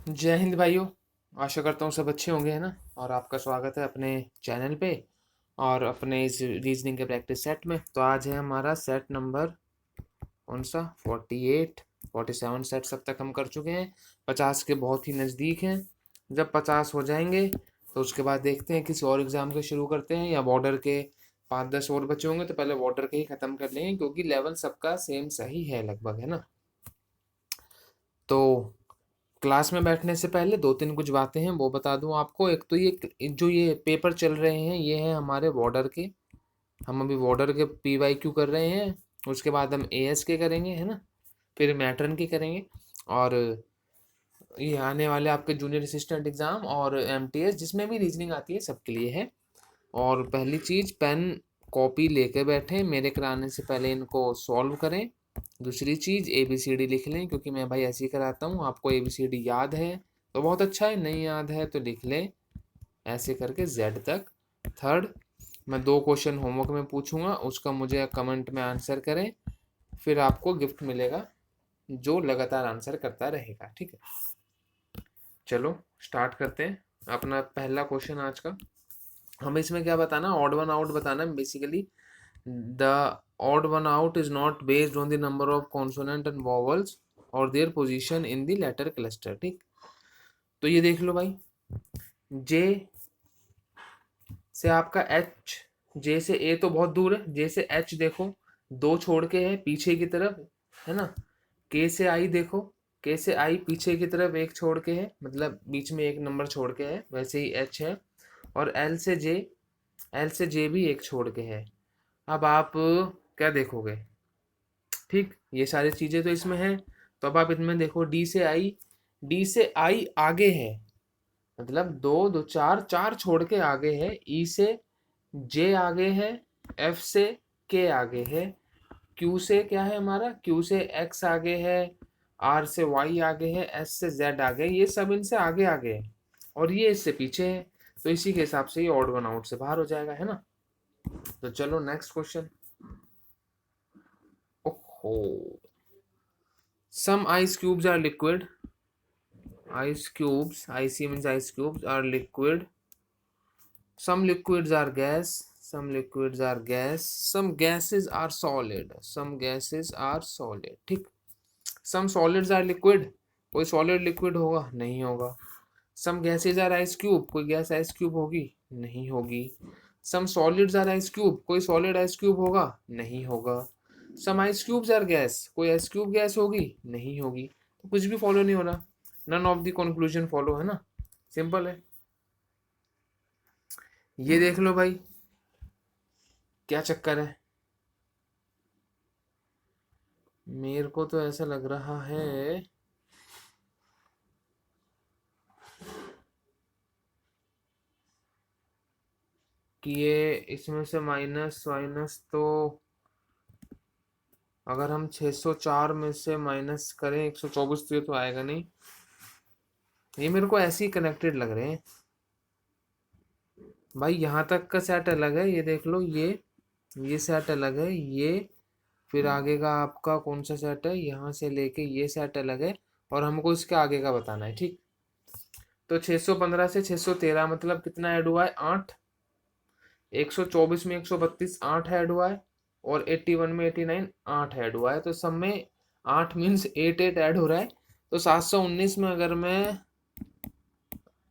जय हिंद भाइयों। आशा करता हूँ सब अच्छे होंगे, है ना। और आपका स्वागत है अपने चैनल पे और अपने इस रीजनिंग के प्रैक्टिस सेट में। तो आज है हमारा सेट नंबर कौन सा 48 47 सेट्स अब तक हम कर चुके हैं। 50 के बहुत ही नज़दीक हैं। जब 50 हो जाएंगे तो उसके बाद देखते हैं किसी और एग्ज़ाम के शुरू करते हैं या बॉर्डर के 5-10 और बचे होंगे तो पहले बॉर्डर के ही ख़त्म कर लेंगे, क्योंकि लेवल सबका सेम सही है लगभग, है ना। तो क्लास में बैठने से पहले दो तीन कुछ बातें हैं वो बता दूं आपको। एक तो ये जो ये पेपर चल रहे हैं ये हैं हमारे बॉर्डर के। हम अभी बॉर्डर के PYQ कर रहे हैं, उसके बाद हम AS के करेंगे, है ना। फिर मैट्रन के करेंगे। और ये आने वाले आपके जूनियर असिस्टेंट एग्ज़ाम और MTS जिसमें भी रीजनिंग आती है सबके लिए है। और पहली चीज़, पेन कॉपी लेके बैठें, मेरे कराने से पहले इनको सॉल्व करें। दूसरी चीज़, ABCD लिख लें, क्योंकि मैं भाई ऐसे ही कराता हूँ। आपको ABCD याद है तो बहुत अच्छा है, नहीं याद है तो लिख लें ऐसे करके Z तक। थर्ड, मैं 2 क्वेश्चन होमवर्क में पूछूंगा, उसका मुझे कमेंट में आंसर करें, फिर आपको गिफ्ट मिलेगा जो लगातार आंसर करता रहेगा, ठीक है। चलो स्टार्ट करते हैं अपना पहला क्वेश्चन आज का। हमें इसमें क्या बताना, ऑड वन आउट बताना है basically. The odd one out is not based on the number of consonant and vowels or their position in the letter cluster, ठीक। तो ये देख लो भाई, J से आपका H, J से A तो बहुत दूर है, J से H देखो 2 छोड़ के है पीछे की तरफ, है ना। K से I देखो, K से I पीछे की तरफ एक छोड़ के है, मतलब बीच में एक नंबर छोड़ के है, वैसे ही H है। और L से J भी एक छोड़ के है। अब आप क्या देखोगे, ठीक, ये सारी चीजें तो इसमें हैं। तो अब आप इनमें देखो, डी से आई आगे है, मतलब दो दो चार, चार छोड़ के आगे है। ई से जे आगे है, एफ से के आगे है, क्यू से क्या है हमारा, क्यू से एक्स आगे है, आर से वाई आगे है, एस से जेड आगे है। ये सब इनसे आगे आगे है और ये इससे पीछे है। तो इसी के हिसाब से ये ऑड वन आउट से बाहर हो जाएगा, है ना। तो चलो नेक्स्ट क्वेश्चन। ओहो, some ice cubes are liquid. Ice cubes, icy means ice cubes, are liquid. Some liquids are gas. Some liquids are gas. Some gases are solid. Some gases are solid. ठीक। Some solids are liquid. कोई solid liquid होगा नहीं होगा। Some gases are ice cube. कोई gas ice cube होगी नहीं होगी। Some solids are ice cube. कोई solid ice cube होगा नहीं होगा। Some ice cubes are gas. कोई ice cube गैस होगी नहीं होगी। तो कुछ भी फॉलो नहीं हो रहा, none of the conclusion follow, है ना। सिंपल है। ये देख लो भाई, क्या चक्कर है। मेरे को तो ऐसा लग रहा है कि ये इसमें से माइनस माइनस, तो अगर हम 604 में से माइनस करें 124 तो ये तो आएगा नहीं। ये मेरे को ऐसे ही कनेक्टेड लग रहे हैं भाई। यहाँ तक का सेट अलग है, ये देख लो, ये सेट अलग है, ये फिर आगे का आपका कौन सा सेट है, यहाँ से लेके ये सेट अलग है। और हमको इसके आगे का बताना है, ठीक। तो 615 से 613 मतलब कितना ऐड हुआ है, 8। 124 में 132 8 ऐड हुआ है। और 81 में 89 8 ऐड हुआ है। तो सब में 8 मीन्स 8 8 ऐड हो रहा है। तो 719 में अगर मैं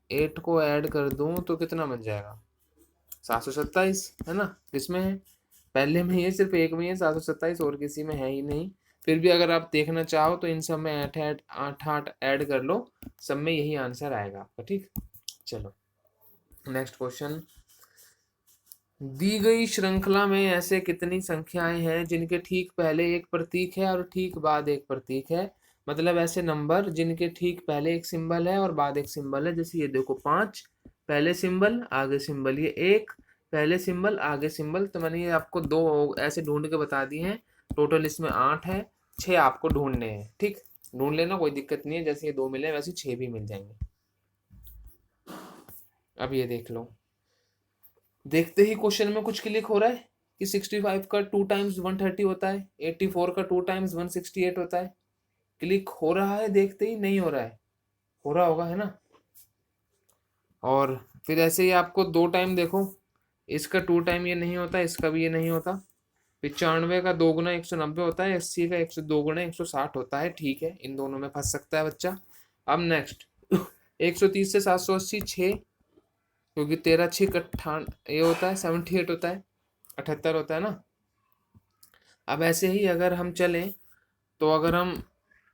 8 को ऐड कर दूं तो कितना बन जाएगा, 727, है ना। किसमें है, पहले में ये सिर्फ एक में है 727, और किसी में है ही नहीं। फिर भी अगर आप देखना चाहो तो इन सब में 8 8 8 8 ऐड कर लो, सब में यही आंसर आएगा आपका, ठीक। चलो नेक्स्ट क्वेश्चन। दी गई श्रृंखला में ऐसे कितनी संख्याएं हैं जिनके ठीक पहले एक प्रतीक है और ठीक बाद एक प्रतीक है। मतलब ऐसे नंबर जिनके ठीक पहले एक सिंबल है और बाद एक सिंबल है। जैसे ये देखो, 5 पहले सिंबल आगे सिंबल, ये 1 पहले सिंबल आगे सिंबल। तो मैंने ये आपको 2 ऐसे ढूंढ के बता दिए हैं। टोटल इसमें 8 है, 6 आपको ढूंढने हैं, ठीक। ढूंढ लेना, कोई दिक्कत नहीं है। जैसे ये 2 मिले वैसे 6 भी मिल जाएंगे। अब ये देख लो, देखते ही क्वेश्चन में कुछ क्लिक हो रहा है कि 65 का 2 टाइम्स 130 होता है, 84 का 2 टाइम्स 168 होता है। क्लिक हो रहा है देखते ही, नहीं हो रहा है। हो रहा होगा, है ना। और फिर ऐसे ही आपको 2 टाइम देखो, इसका 2 टाइम ये नहीं होता, इसका भी ये नहीं होता। 95 का 2 गुना 190 होता है, 80 का 102 गुना 160 होता है। ठीक है, इन दोनों में फंस सकता है बच्चा। अब नेक्स्ट 130 से 780 6, क्योंकि 13 6 ये होता है 78 होता है, 78 होता है ना। अब ऐसे ही अगर हम चलें तो अगर हम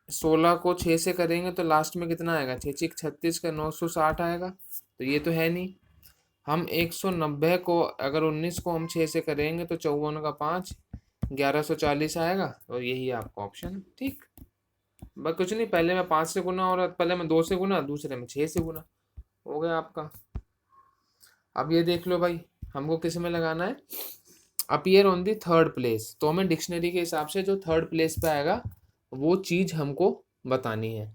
16 को 6 से करेंगे तो लास्ट में कितना आएगा, 6 6 36 का 960 आएगा। तो ये तो है नहीं। हम 190 को अगर 19 को हम 6 से करेंगे तो 54 का 5 1140 आएगा। और यही आपका ऑप्शन है। ठीक, बस कुछ नहीं, पहले में 5 से गुना और पहले में 2 से गुना, दूसरे में 6 से गुना, हो गया आपका। अब ये देख लो भाई, हमको किस में लगाना है, appear on the third place. तो हमें डिक्शनरी के हिसाब से जो थर्ड प्लेस पे आएगा वो चीज हमको बतानी है।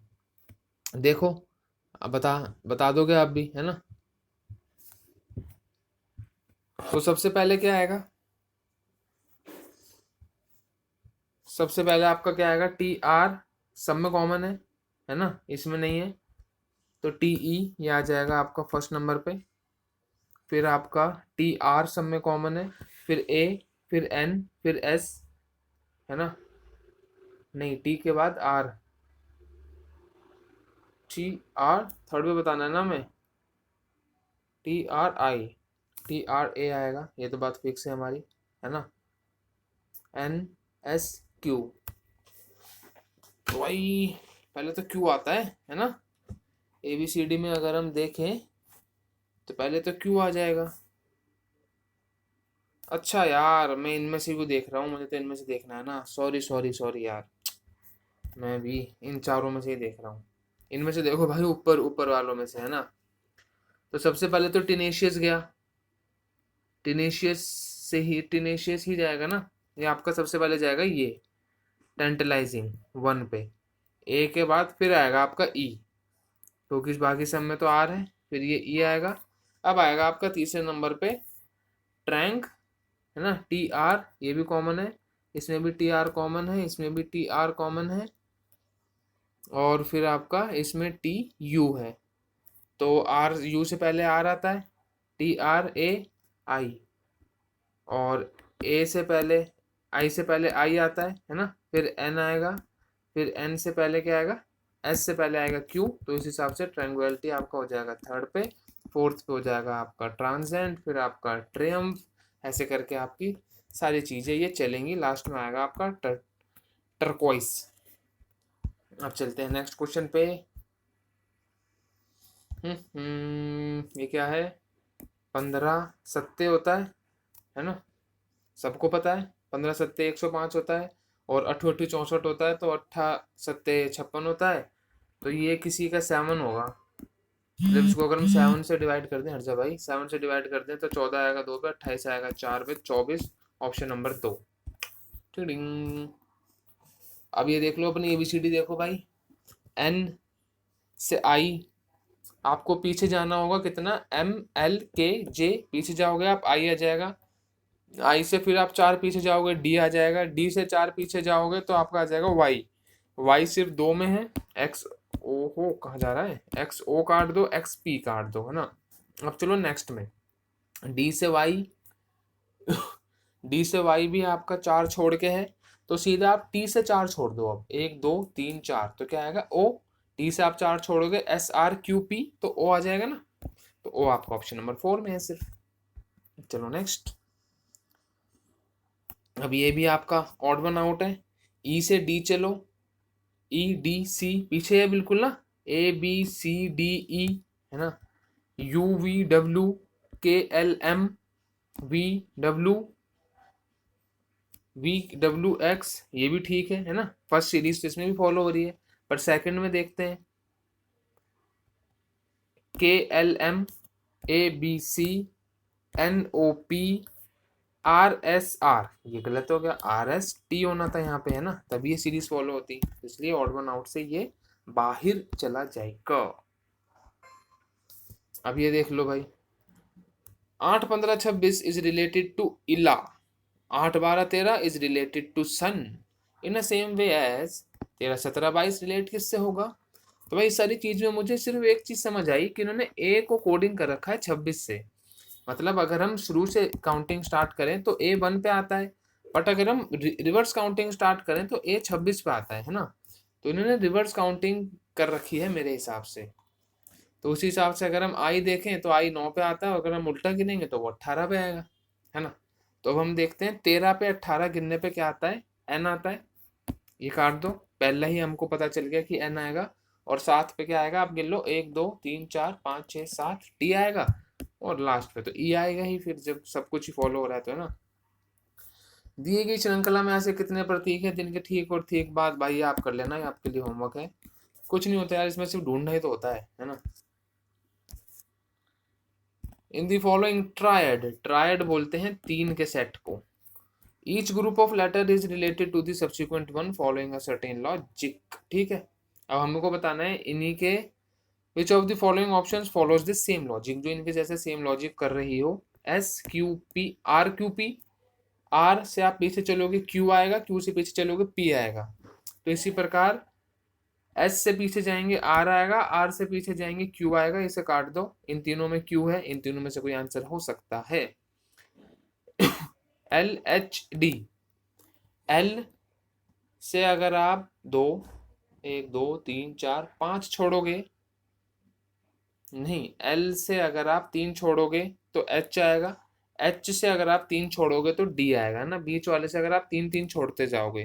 देखो, अब बता दोगे आप भी, है ना। तो सबसे पहले क्या आएगा, सबसे पहले आपका क्या आएगा, टी आर सब में कॉमन है ना, इसमें नहीं है। तो टी ई ये आ जाएगा आपका फर्स्ट नंबर पे। फिर आपका टी आर सब में कॉमन है, फिर ए, फिर एन, फिर एस, है ना। नहीं, टी के बाद आर, टी आर थर्ड पे बताना है ना हमें, T R I, T R A आएगा, ये तो बात फिक्स है हमारी, है ना। एन एस क्यू, तो भाई पहले तो क्यू आता है ना। ए बी सी डी में अगर हम देखें तो पहले तो क्यू आ जाएगा। अच्छा यार, मैं इनमें से भी देख रहा हूँ, मुझे तो इनमें से देखना है ना, सॉरी सॉरी सॉरी यार, मैं भी इन चारों में से ही देख रहा हूँ। इनमें से देखो भाई, ऊपर ऊपर वालों में से, है ना। तो सबसे पहले तो टिनेशियस गया, टिनेशियस टिनेशियस ही जाएगा ना। ये आपका सबसे पहले जाएगा ये टेंटलाइजिंग 1 पे। ए के बाद फिर आएगा आपका ई, क्योंकि बाकी सब में तो आर है, फिर ये ई आएगा। अब आएगा आपका तीसरे नंबर पे ट्रैंक, है ना, टी आर, ये भी कॉमन है, इसमें भी टी आर कॉमन है, इसमें भी टी आर कॉमन है। और फिर आपका इसमें टी यू है, तो आर यू से पहले आर आता है, टी आर ए आई, और ए से पहले आई से पहले आई आता है ना। फिर एन आएगा, फिर एन से पहले क्या आएगा, एस से पहले आएगा क्यू। तो इस हिसाब से ट्रायंगुलरिटी आपका हो जाएगा थर्ड पे। फोर्थ पे हो जाएगा आपका ट्रांसेंड, फिर आपका ट्रियम्फ, ऐसे करके आपकी सारी चीज़ें ये चलेंगी। लास्ट में आएगा आपका टर्कोइस। अब चलते हैं नेक्स्ट क्वेश्चन पे। ये क्या है, 15 सत्ते होता है ना, सबको पता है। 15 सत्ते 105 होता है, और 8 8 64 होता है, तो 8 सत्ते 56 होता है। तो ये किसी का 7 होगा। जब इसको अगर हम 7 से डिवाइड कर दें, हट जा भाई, 7 से डिवाइड कर दें तो 14 आएगा 2 पे, 28 आएगा 4 पे, 24, ऑप्शन नंबर 2। टिडिंग। अब ये देख लो अपनी एबीसीडी, देखो भाई, एन से आई आपको पीछे जाना होगा कितना, एम एल के जे, पीछे जाओगे आप आई आ जाएगा, आई से फिर आप 4 पीछे जाओगे डी आ जाएगा, डी से 4 पीछे जाओगे तो आपका आ जाएगा वाई, वाई सिर्फ 2 में है, एक्स ओ हो कहाँ जा रहा है, एक्स ओ काट दो, एक्स पी काट दो, है ना। अब चलो नेक्स्ट में, डी से वाई डी से वाई भी आपका 4 छोड़ के है, तो सीधा आप टी से 4 छोड़ दो। अब 1 2 3 4, तो क्या आएगा ओ, टी से आप 4 छोड़ोगे, एस आर क्यू पी, तो ओ आ जाएगा ना। तो ओ आपका ऑप्शन नंबर 4 में है सिर्फ। चलो नेक्स्ट। अब ये भी आपका ऑड वन आउट है, ई से डी चलो, ई डी सी पीछे है बिल्कुल ना, ए बी सी डी ई, है ना, U V W K L M, V W V W X, ये भी ठीक है ना। फर्स्ट सीरीज तो इसमें भी फॉलो हो रही है, पर सेकंड में देखते हैं, K L M, A B C, N O P, R S R, ये गलत हो गया, आर एस टी होना था यहाँ पे, है ना, तभी ये सीरीज फॉलो होती, इसलिए ऑड वन आउट से ये बाहर चला जाएगा। अब ये देख लो भाई, 8 15 26 इज रिलेटेड टू इला, 8 12 13 is related to sun in a same way as 13 17 22 relate किससे होगा, तो भाई इस सारी चीज में मुझे सिर्फ एक चीज समझ आई कि इन्होंने ए को कोडिंग कर रखा है 26 से। मतलब अगर हम शुरू से काउंटिंग स्टार्ट करें तो ए 1 पे आता है, बट अगर हम रिवर्स काउंटिंग स्टार्ट करें तो ए 26 पे आता है ना। तो इन्होंने रिवर्स काउंटिंग कर रखी है मेरे हिसाब से। तो उसी हिसाब से अगर हम आई देखें तो आई 9 पे आता है, और अगर हम उल्टा गिनेंगे तो वो 18 पे आएगा, है ना। तो अब हम देखते हैं 13 पे 18 गिनने पे क्या आता है, एन आता है। ये काट दो, पहले ही हमको पता चल गया कि एन आएगा। और 7 पे क्या आएगा, आप गिन लो, 1 2 3 4 5 6 7, टी आएगा। और लास्ट पे तो ई आएगा ही, फिर जब सब कुछ ही फॉलो हो रहा है तो, है ना। दिए गई श्रृंखला में ऐसे कितने प्रतीक हैं जिनके ठीक और ठीक बाद भाई आप कर लेना, ये आपके लिए होमवर्क है। कुछ नहीं होता यार इसमें, सिर्फ ढूंढना ही तो होता है ना। In the following triad, triad बोलते हैं 3 के सेट को। Each group of letter is related to the subsequent one following a certain logic. ठीक है, अब हमको बताना है इन्हीं के which of the following options follows the same logic, जो इनके जैसे सेम लॉजिक कर रही हो। S Q P, R Q P, R से आप पीछे चलोगे क्यू आएगा, क्यू से पीछे चलोगे पी आएगा। तो इसी प्रकार एस से पीछे जाएंगे आर आएगा, आर से पीछे जाएंगे क्यू आएगा। इसे काट दो, इन तीनों में क्यू है, इन तीनों में से कोई आंसर हो सकता है। एल एच डी, एल से अगर आप 1 2 3 4 5 छोड़ोगे, नहीं, एल से अगर आप 3 छोड़ोगे तो एच आएगा। एच से अगर आप 3 छोड़ोगे तो डी आएगा ना। बीच वाले से अगर आप 3 3 छोड़ते जाओगे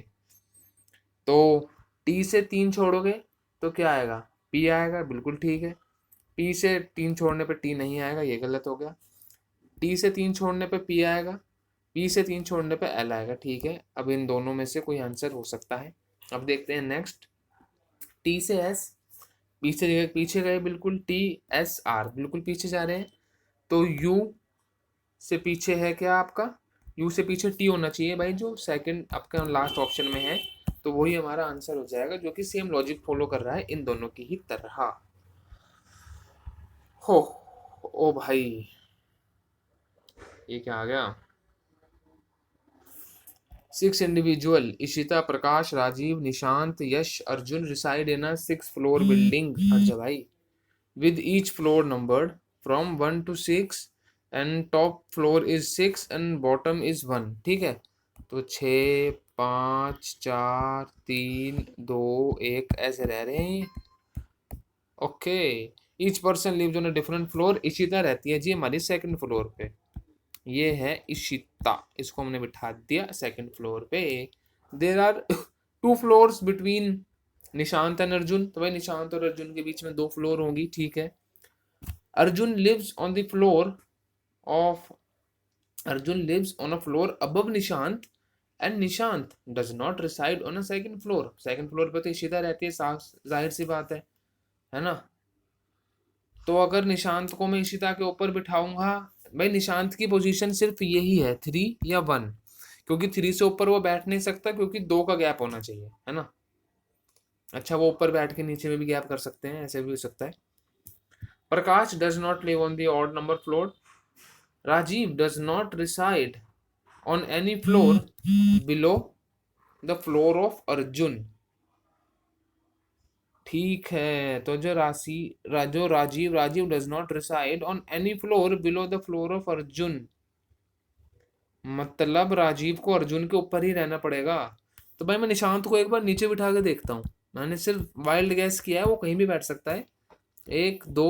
तो टी से 3 छोड़ोगे तो क्या आएगा, पी आएगा, बिल्कुल ठीक है। पी से 3 छोड़ने पे टी नहीं आएगा, ये गलत हो गया। टी से 3 छोड़ने पे पी आएगा, पी से 3 छोड़ने पे एल आएगा, ठीक है। अब इन दोनों में से कोई आंसर हो सकता है। अब देखते हैं नेक्स्ट, टी से एस, पीछे पीछे गए बिल्कुल, टी एस आर बिल्कुल पीछे जा रहे हैं। तो यू से पीछे है क्या आपका, यू से पीछे टी होना चाहिए भाई, जो सेकंड आपका लास्ट ऑप्शन में है। तो वही हमारा आंसर हो जाएगा, जो कि सेम लॉजिक फॉलो कर रहा है इन दोनों की ही तरह। हो, ओ भाई, ये क्या आ गया। 6 individual, Ishita, Prakash, Rajiv, Nishant, Yash, Arjun reside in a 6 floor building. अच्छा भाई, with each floor numbered from 1 to 6 and top floor is 6 and bottom is 1। ठीक है, तो 6 5 4 3 2 1 ऐसे रह रहे हैं। Okay, each person lives on a different floor. Ishita रहती है जी हमारी सेकंड फ्लोर पे, ये है इशिता, इसको हमने बिठा दिया सेकंड फ्लोर पे। There are 2 floors between Nishant and Arjun, तो भाई निशांत और अर्जुन के बीच में 2 फ्लोर होंगी, ठीक है। Arjun lives on the floor of, Arjun lives on a floor above Nishant and Nishant does not reside on a second floor. Second floor पे तो इशिता रहती है, साफ जाहिर सी बात है ना। तो अगर निशांत को मैं इशिता के ऊपर बिठाऊंगा, भाई निशांत की पोजीशन सिर्फ यही है 3 या 1, क्योंकि 3 से ऊपर वो बैठ नहीं सकता, क्योंकि 2 का गैप होना चाहिए, है ना। अच्छा, वो ऊपर बैठ के नीचे में भी गैप कर सकते हैं, ऐसे भी हो सकता है। Prakash does not live on the odd number floor. Rajiv does not reside on any floor below the floor of Arjun। ठीक है, तो जो Rajiv does not reside on any floor below the floor of Arjun, मतलब राजीव को अर्जुन के ऊपर ही रहना पड़ेगा। तो भाई मैं निशांत को एक बार नीचे बिठा के देखता हूँ, मैंने सिर्फ वाइल्ड गैस किया है, वो कहीं भी बैठ सकता है। 1 2,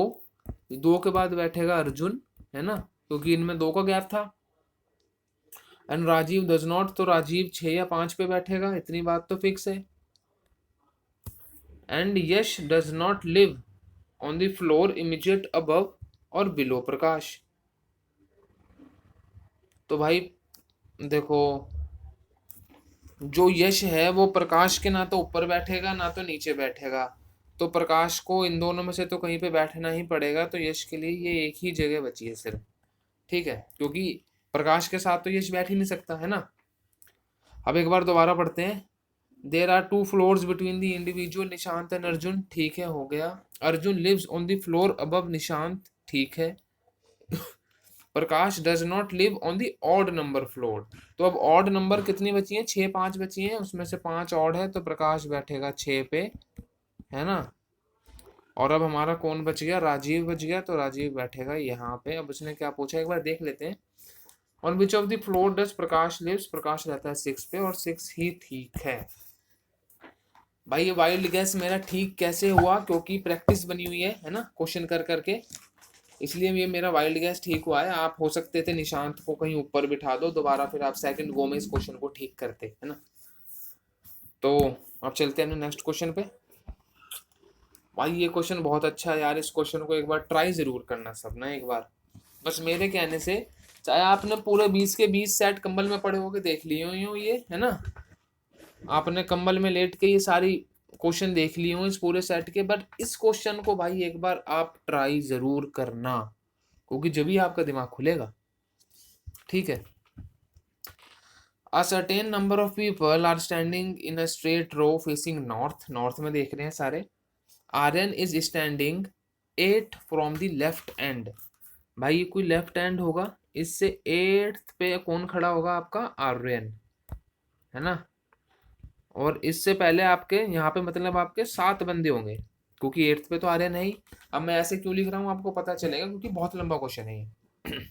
2 के बाद बैठेगा अर्जुन, है ना, क्योंकि इनमें 2 का गैप था। एंड राजीव डज नॉट, तो राजीव 6 या 5 पे बैठेगा, इतनी बात तो फिक्स है। And Yash does not live on the floor immediate above और बिलो प्रकाश। तो भाई देखो, जो यश है वो प्रकाश के ना तो ऊपर बैठेगा ना तो नीचे बैठेगा, तो प्रकाश को इन दोनों में से तो कहीं पे बैठना ही पड़ेगा। तो यश के लिए ये एक ही जगह बची है सिर्फ, ठीक है, क्योंकि प्रकाश के साथ तो यश बैठ ही नहीं सकता, है ना। अब एक बार दोबारा पढ़ते हैं। There are 2 floors between the individual Nishant and Arjun, ठीक है, हो गया। Arjun lives on the floor above Nishant, ठीक है। Prakash does not live on the odd number floor. तो अब ऑड नंबर कितनी बची है, 6 5 बची हैं, उसमें से 5 ऑड है, तो प्रकाश बैठेगा 6 पे, है ना। और अब हमारा कौन बच गया, राजीव बच गया, तो राजीव बैठेगा यहाँ पे। अब उसने क्या पूछा एक बार देख लेते हैं। On which of the floor does Prakash lives, Prakash रहता है 6 पे और 6 ही ठीक है। भाई ये वाइल्ड गैस मेरा ठीक कैसे हुआ, क्योंकि प्रैक्टिस बनी हुई है ना, क्वेश्चन कर करके, इसलिए ये मेरा वाइल्ड गैस ठीक हुआ है। आप हो सकते थे निशांत को कहीं ऊपर बिठा दो दोबारा, फिर आप सेकंड गो में इस क्वेश्चन को ठीक करते है ना। तो अब चलते हैं नेक्स्ट क्वेश्चन पे। भाई ये क्वेश्चन बहुत अच्छा है यार, इस क्वेश्चन को एक बार ट्राई जरूर करना सब ना एक बार, बस मेरे कहने से। चाहे आपने पूरे 20 के 20 सेट कंबल में पड़े होके देख लिए हो ये है ना, आपने कंबल में लेट के ये सारी क्वेश्चन देख लिए हो इस पूरे सेट के, बट इस क्वेश्चन को भाई एक बार आप ट्राई जरूर करना, क्योंकि जब भी आपका दिमाग खुलेगा। ठीक है। A certain number of people are standing in a straight row facing north, north में देख रहे हैं सारे। Aryan is standing 8 from the left end. भाई ये कोई लेफ्ट हैंड होगा, इससे 8th पे कौन खड़ा होगा, आपका आर्यन है ना। और इससे पहले आपके यहाँ पे मतलब आपके 7 बंदे होंगे, क्योंकि 8th पे तो आर्यन है ही। अब मैं ऐसे क्यों लिख रहा हूँ आपको पता चलेगा, क्योंकि बहुत लंबा क्वेश्चन है ये।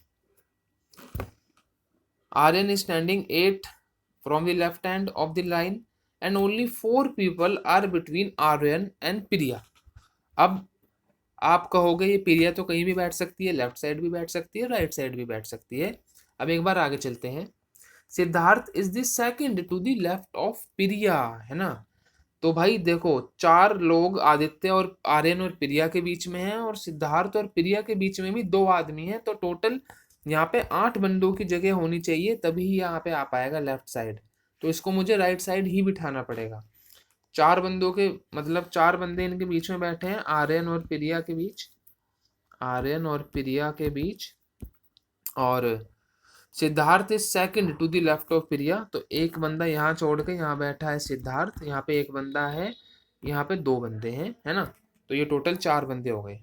Aryan is standing 8 from the left hand of the line and only 4 people are between Aryan and Priya. अब आप कहोगे ये प्रिया तो कहीं भी बैठ सकती है, लेफ्ट साइड भी बैठ सकती है, राइट साइड भी बैठ सकती है। अब एक बार आगे चलते हैं। Siddharth is the second to the left of Priya, है ना। तो भाई देखो 4 लोग आदित्य और आर्यन और प्रिया के बीच में हैं, और सिद्धार्थ और प्रिया के बीच में भी 2 आदमी हैं, तो टोटल यहाँ पे 8 बंदों की जगह होनी चाहिए, तभी यहाँ पे आ पाएगा लेफ्ट साइड। तो इसको मुझे राइट साइड ही बिठाना पड़ेगा। 4 बंदों के मतलब 4 बंदे इनके बीच में बैठे हैं, आर्यन और प्रिया के बीच, आर्यन और प्रिया के बीच। और Siddharth is second to the left of Priya, तो एक बंदा यहाँ छोड़ के यहाँ बैठा है सिद्धार्थ, यहाँ पे एक बंदा है, यहाँ पे 2 बंदे हैं, है ना। तो ये टोटल 4 बंदे हो गए।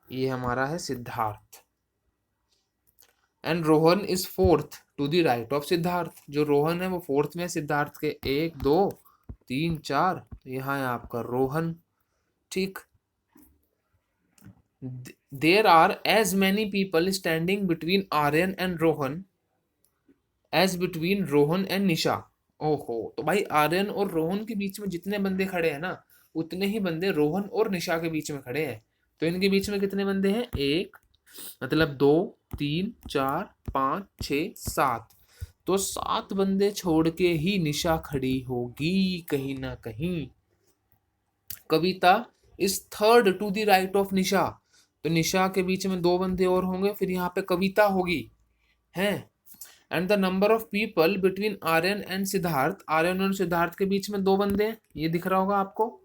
ये हमारा है Siddharth. And Rohan is fourth to the right of Siddharth, जो रोहन है वो फोर्थ में सिद्धार्थ के, 1 2 3 4, यहाँ है आपका रोहन। ठीक। There are as many people standing between Aryan and Rohan as between Rohan and Nisha. ओहो, तो भाई आर्यन और रोहन के बीच में जितने बंदे खड़े हैं ना, उतने ही बंदे रोहन और निशा के बीच में खड़े हैं। तो इनके बीच में कितने बंदे हैं, एक मतलब 2 3 4 5 6 7, तो 7 बंदे छोड़ के ही निशा खड़ी होगी कहीं ना कहीं। Kavita is third to the right of Nisha, तो निशा के बीच में 2 बंदे और होंगे, फिर यहाँ पे कविता होगी हैं। And the number of people between Aryan and Siddharth, Aryan और सिद्धार्थ के बीच में 2 बंदे हैं, ये दिख रहा होगा आपको।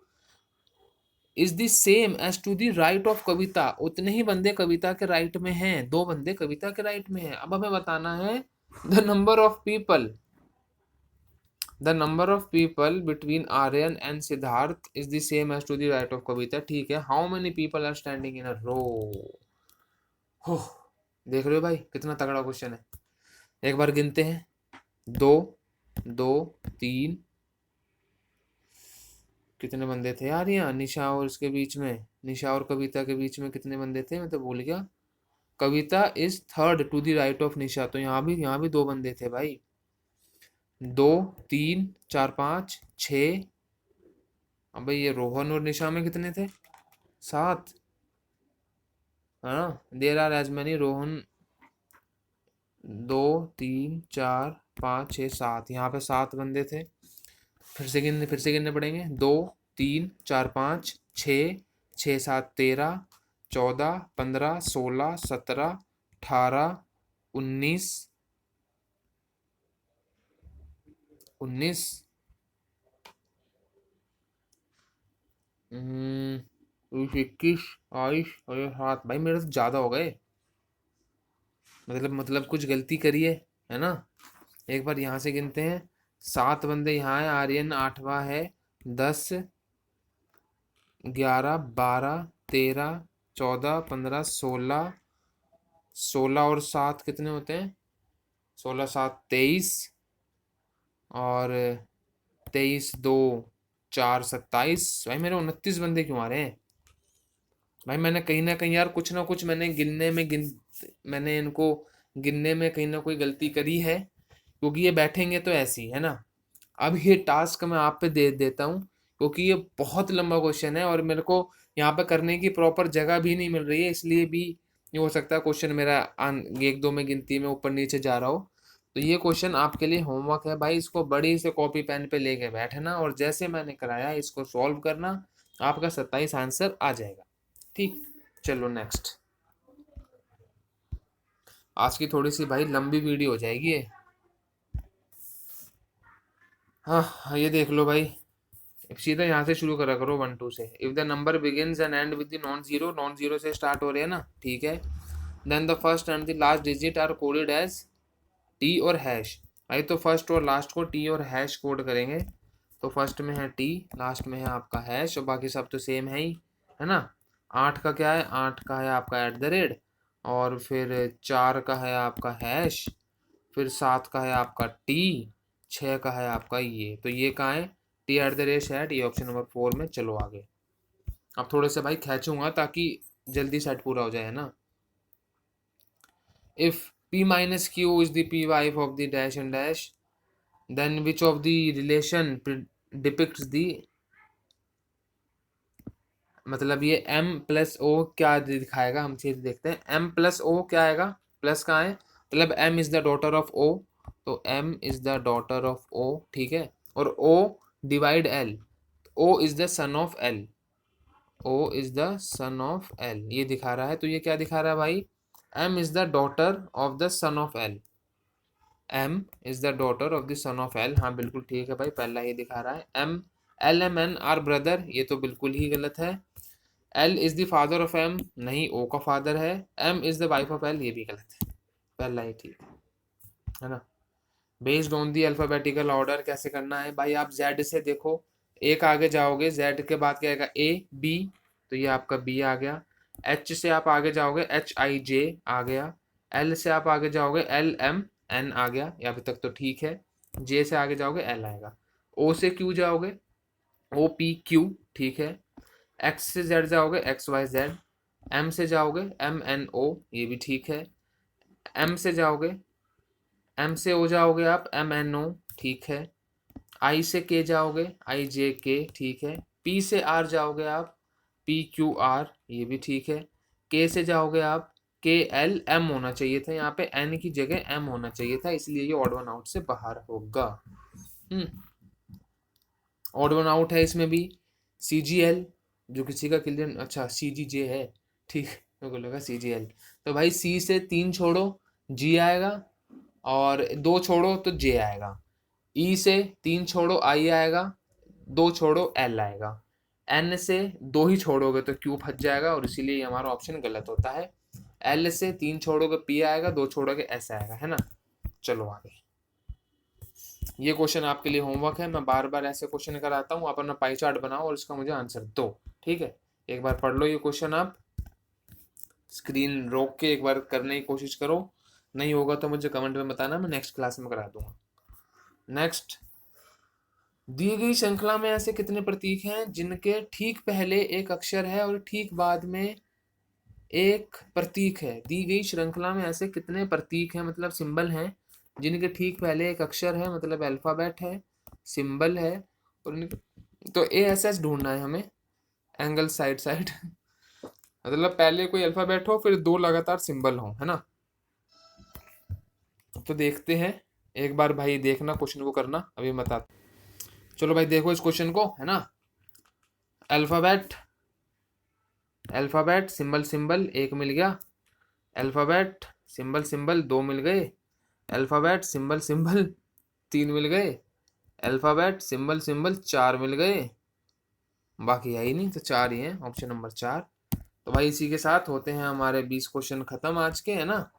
Is the same as to the right of Kavita, उतने ही बंदे कविता के राइट में हैं, 2 बंदे कविता के राइट में हैं। अब हमें बताना है the number of people, the number of people between Aryan and Siddharth is the same as to the right of Kavita. ठीक है। How many people are standing in a row. हो, देख रहे हो भाई कितना तगड़ा क्वेश्चन है। एक बार गिनते हैं, 2 2 3, कितने बंदे थे यार यहाँ निशा और इसके बीच में, निशा और कविता के बीच में कितने बंदे थे, मैं तो भूल गया। Kavita is third to the right of Nisha, तो यहाँ भी 2 बंदे थे भाई। 2 3 4 5 6। अब भाई ये रोहन और निशा में कितने थे, 7, है ना। There are as many Rohan, 2 3 4 5 6 7, यहाँ पे 7 बंदे थे। फिर से गिनने पड़ेंगे, 2 3 4 5 6 6 7 13 14 15 16 17 18 19 19 21 22 और 7, भाई मेरे तो ज्यादा हो गए, मतलब कुछ गलती करिए, है ना। एक बार यहाँ से गिनते हैं, 7 बंदे यहाँ है, आर्यन 8वां है, 10 11 12 13 14 15 16, 16 और 7 कितने होते हैं, 16 7 23, और 23 2 4 27। भाई मेरे 29 बंदे क्यों आ रहे हैं, भाई मैंने कहीं ना कहीं यार कुछ ना कुछ मैंने इनको गिनने में कहीं ना कोई गलती करी है, क्योंकि ये बैठेंगे तो ऐसी है ना। अब ये टास्क मैं आप पे दे देता हूँ, क्योंकि ये बहुत लंबा क्वेश्चन है और मेरे को यहाँ पे करने की प्रॉपर जगह भी नहीं मिल रही है, इसलिए भी ये हो सकता है क्वेश्चन मेरा एक दो में गिनती में ऊपर नीचे जा रहा हो। तो ये क्वेश्चन आपके लिए होमवर्क है भाई, इसको बड़ी से कॉपी पेन पे लेके बैठना और जैसे मैंने कराया इसको सॉल्व करना, आपका 27 आंसर आ जाएगा। ठीक, चलो नेक्स्ट। आज की थोड़ी सी भाई लंबी वीडियो हो जाएगी ये। हाँ ये देख लो भाई, सीधा यहाँ से शुरू करा करो 1 2 से। If the number begins and end with the non zero से स्टार्ट हो रहे हैं ना, ठीक है। Then the first and the last digit are coded as T और हैश। भाई तो फर्स्ट और लास्ट को टी और हैश कोड करेंगे। तो फर्स्ट में है टी, लास्ट में है आपका हैश, और बाकी सब तो सेम है ही, है ना। 8 का क्या है, 8 का है आपका @ और फिर 4 का है आपका हैश, फिर 7 का है आपका टी, 6 का है आपका ये। तो ये कहाँ है, टी@#, ये ऑप्शन नंबर 4 में। चलो आगे। अब थोड़े से भाई खींचूंगा ताकि जल्दी सेट पूरा हो जाए, है ना। If p minus q is the p wife of the dash and dash, then which of the relation depicts the, मतलब ये m प्लस o क्या दिखाएगा, हम चीज देखते हैं। m प्लस o क्या आएगा, प्लस कहाँ है, मतलब m is the daughter of o, तो m is the daughter of o, ठीक है। और o divide l, o is the son of l, o is the son of l, ये दिखा रहा है। तो ये क्या दिखा रहा है भाई, m is the daughter of the son of l, m is the daughter of the son of l। हाँ बिल्कुल ठीक है भाई, पहला ये दिखा रहा है। m l m n are brother, ये तो बिल्कुल ही गलत है। L is the father of M, नहीं O का फादर है। M is the wife of L, ये भी गलत है, पहला ही ठीक है ना। Based on the alphabetical order कैसे करना है भाई, आप Z से देखो, एक आगे जाओगे, Z के बाद क्या आएगा A B, तो ये आपका B आ गया। H से आप आगे जाओगे HIJ आ गया। L से आप आगे जाओगे LMN आ गया, ये अभी तक तो ठीक है। J से आगे जाओगे L आएगा। O से Q जाओगे OPQ, ठीक है। X से Z जाओगे XYZ। M से जाओगे MNO, ये भी ठीक है। M से जाओगे, M से O जाओगे आप MNO, ठीक है। I से K जाओगे IJK, ठीक है। P से R जाओगे आप PQR, ये भी ठीक है। K से जाओगे आप KLM, होना चाहिए था यहाँ पे N की जगह M होना चाहिए था, इसलिए ये ऑड वन आउट से बाहर होगा। ऑड वन आउट है इसमें भी। CGL, जो किसी का क्लियर, अच्छा CGJ है, ठीक, मेरे को लगा CGL। तो भाई C से 3 छोड़ो G आएगा, और 2 छोड़ो तो J आएगा। E से 3 छोड़ो I आएगा, 2 छोड़ो L आएगा। N से 2 ही छोड़ोगे तो Q फंस जाएगा, और इसीलिए हमारा ऑप्शन गलत होता है। L से 3 छोड़ोगे P आएगा, 2 छोड़ोगे S आएगा, है ना। चलो आगे। ये क्वेश्चन आपके लिए होमवर्क है, मैं बार बार ऐसे क्वेश्चन कराता हूँ, आप अपना पाई चार्ट बनाओ और इसका मुझे आंसर दो, ठीक है। एक बार पढ़ लो ये क्वेश्चन, आप स्क्रीन रोक के एक बार करने की कोशिश करो, नहीं होगा तो मुझे कमेंट में बताना, मैं नेक्स्ट क्लास में करा दूंगा। नेक्स्ट, दी गई श्रृंखला में ऐसे कितने प्रतीक हैं जिनके ठीक पहले एक अक्षर है और ठीक बाद में एक प्रतीक है। दी गई श्रृंखला में ऐसे कितने प्रतीक हैं, मतलब सिंबल हैं, जिनके ठीक पहले एक अक्षर है, मतलब अल्फाबेट है, सिंबल है, और तो ASS ढूंढना है हमें, एंगल साइड साइड मतलब पहले कोई अल्फाबेट हो, फिर 2 लगातार सिंबल हो, है ना। तो देखते हैं, एक बार भाई देखना क्वेश्चन को, करना अभी बता। चलो भाई देखो इस क्वेश्चन को, है ना। अल्फाबेट अल्फाबेट सिंबल सिंबल 1 मिल गया, अल्फाबेट सिंबल सिंबल 2 मिल गए, अल्फाबेट सिंबल सिंबल 3 मिल गए, अल्फाबेट सिंबल सिंबल 4 मिल गए, बाकी है ही नहीं, तो 4 ही हैं, ऑप्शन नंबर 4। तो भाई इसी के साथ होते हैं हमारे 20 क्वेश्चन खत्म आज के, है ना।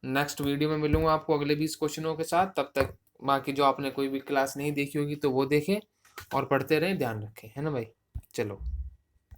नेक्स्ट वीडियो में मिलूंगा आपको अगले 20 क्वेश्चनों के साथ, तब तक बाकी जो आपने कोई भी क्लास नहीं देखी होगी तो वो देखें और पढ़ते रहें, ध्यान रखें, है ना भाई। चलो।